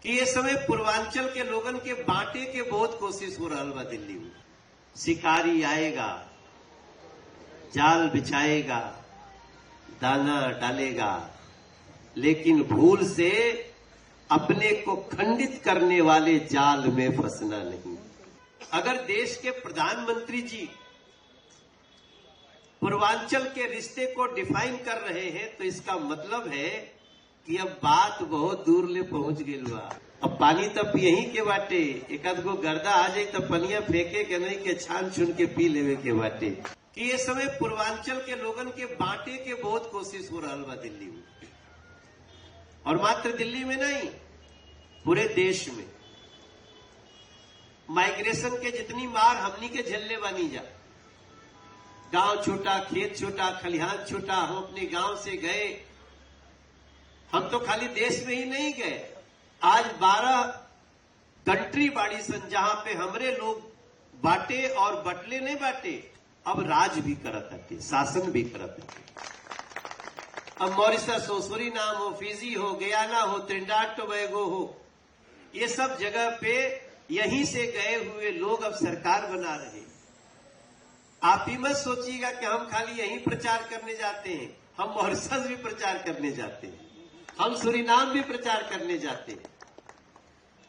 कि ये समय पूर्वांचल के लोगन के बांटे के बहुत कोशिश हो रहा बा दिल्ली में। शिकारी आएगा, जाल बिछाएगा, दाना डालेगा, लेकिन भूल से अपने को खंडित करने वाले जाल में फंसना नहीं। अगर देश के प्रधानमंत्री जी पूर्वांचल के रिश्ते को डिफाइन कर रहे हैं तो इसका मतलब है कि अब बात बहुत दूर ले पहुंच गई बा। अब पानी तब यहीं के बाटे, एक आध गो गर्दा आ जाए तो पनिया फेंके के नहीं के छान छुन के पी लेवे के बाटे। कि ये समय पूर्वांचल के लोगन के बांटे के बहुत कोशिश हो रहा बा दिल्ली में, और मात्र दिल्ली में नहीं पूरे देश में। माइग्रेशन के जितनी मार हमनी के झेलने बानी जा, गांव छोटा, खेत छोटा, खलिहान छोटा, हम अपने गांव से गए। हम तो खाली देश में ही नहीं गए, आज 12 कंट्री बाड़ी सन जहां पे हमरे लोग बांटे और बटले नहीं बांटे, अब राज भी करत हटे, शासन भी करत हटे। अब मॉरिशस हो, सूरीनाम हो, फिजी हो, गयाना हो, त्रिनिडाद टोबैगो हो, ये सब जगह पे यहीं से गए हुए लोग अब सरकार बना रहे। आप ही मत सोचिएगा कि हम खाली यहीं प्रचार करने जाते हैं, हम मॉरिशस भी प्रचार करने जाते हैं, हम सूरीनाम भी प्रचार करने जाते हैं,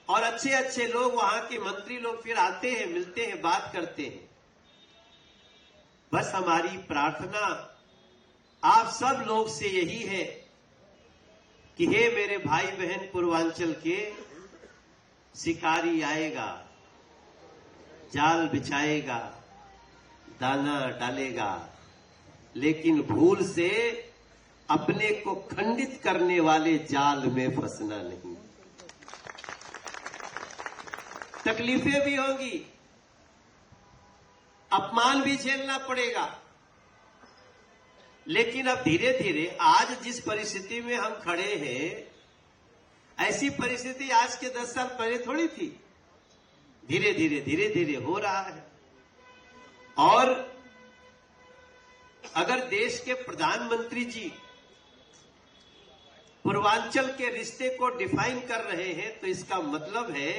और अच्छे अच्छे लोग वहां के मंत्री लोग फिर आते हैं, मिलते हैं, बात करते हैं। बस हमारी प्रार्थना आप सब लोग से यही है कि हे मेरे भाई बहन पूर्वांचल के, शिकारी आएगा, जाल बिछाएगा, दाना डालेगा, लेकिन भूल से अपने को खंडित करने वाले जाल में फंसना नहीं। तकलीफें भी होंगी, अपमान भी झेलना पड़ेगा, लेकिन अब धीरे धीरे आज जिस परिस्थिति में हम खड़े हैं, ऐसी परिस्थिति आज के 10 साल पहले थोड़ी थी। धीरे धीरे हो रहा है। और अगर देश के प्रधानमंत्री जी पूर्वांचल के रिश्ते को डिफाइन कर रहे हैं तो इसका मतलब है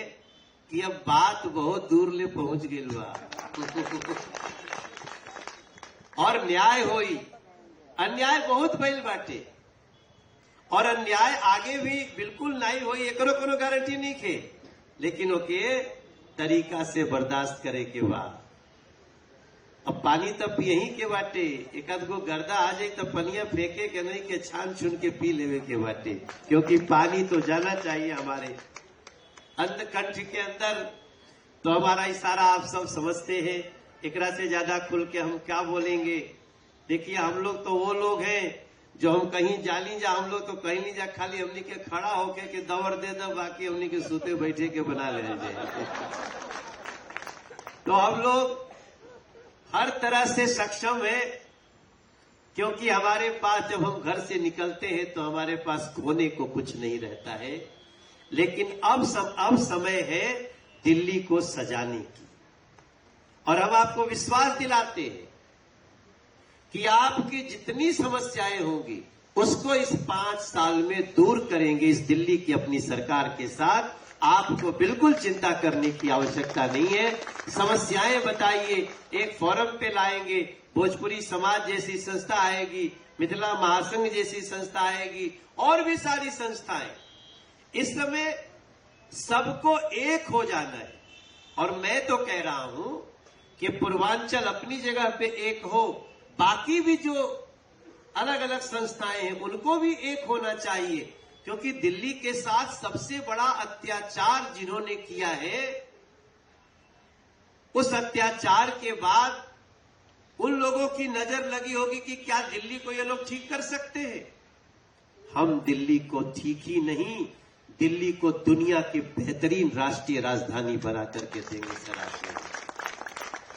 कि अब बात बहुत दूर ले पहुंच गई बा। और न्याय होई, अन्याय बहुत भइल बाटे, और अन्याय आगे भी बिल्कुल नहीं होई, एकरो कोनो गारंटी नहीं खे, लेकिन ओके तरीका से बर्दाश्त करे के बाद। अब पानी तब यहीं के बाटे, एक आध गो गर्दा आ जाए तो पनिया फेंके के नहीं के छान छुन के पी लेवे के बाटे, क्योंकि पानी तो जाना चाहिए हमारे अंतकंठ के अंदर। तो हमारा इशारा आप सब समझते हैं, एकरा से ज्यादा खुल के हम क्या बोलेंगे। देखिए हम लोग तो वो लोग हैं जो हम कहीं जाली जा, हम लोग तो कहीं नहीं जा, खाली हमनी के खड़ा होके के दौड़ दे दो, बाकी हमनी के सूते बैठे के बना ले जाए। तो हम लोग हर तरह से सक्षम है, क्योंकि हमारे पास जब हम घर से निकलते हैं तो हमारे पास खोने को कुछ नहीं रहता है। लेकिन अब समय है दिल्ली को सजाने की, और हम आपको विश्वास दिलाते हैं कि आपकी जितनी समस्याएं होंगी उसको इस 5 साल में दूर करेंगे इस दिल्ली की अपनी सरकार के साथ। आपको बिल्कुल चिंता करने की आवश्यकता नहीं है। समस्याएं बताइए, एक फोरम पे लाएंगे, भोजपुरी समाज जैसी संस्था आएगी, मिथिला महासंघ जैसी संस्था आएगी, और भी सारी संस्थाएं। इस समय सबको एक हो जाना है, और मैं तो कह रहा हूं कि पूर्वांचल अपनी जगह पे एक हो, बाकी भी जो अलग अलग संस्थाएं हैं उनको भी एक होना चाहिए, क्योंकि दिल्ली के साथ सबसे बड़ा अत्याचार जिन्होंने किया है, उस अत्याचार के बाद उन लोगों की नजर लगी होगी कि क्या दिल्ली को ये लोग ठीक कर सकते हैं। हम दिल्ली को ठीक ही नहीं, दिल्ली को दुनिया की बेहतरीन राष्ट्रीय राजधानी बना करके देंगे सर।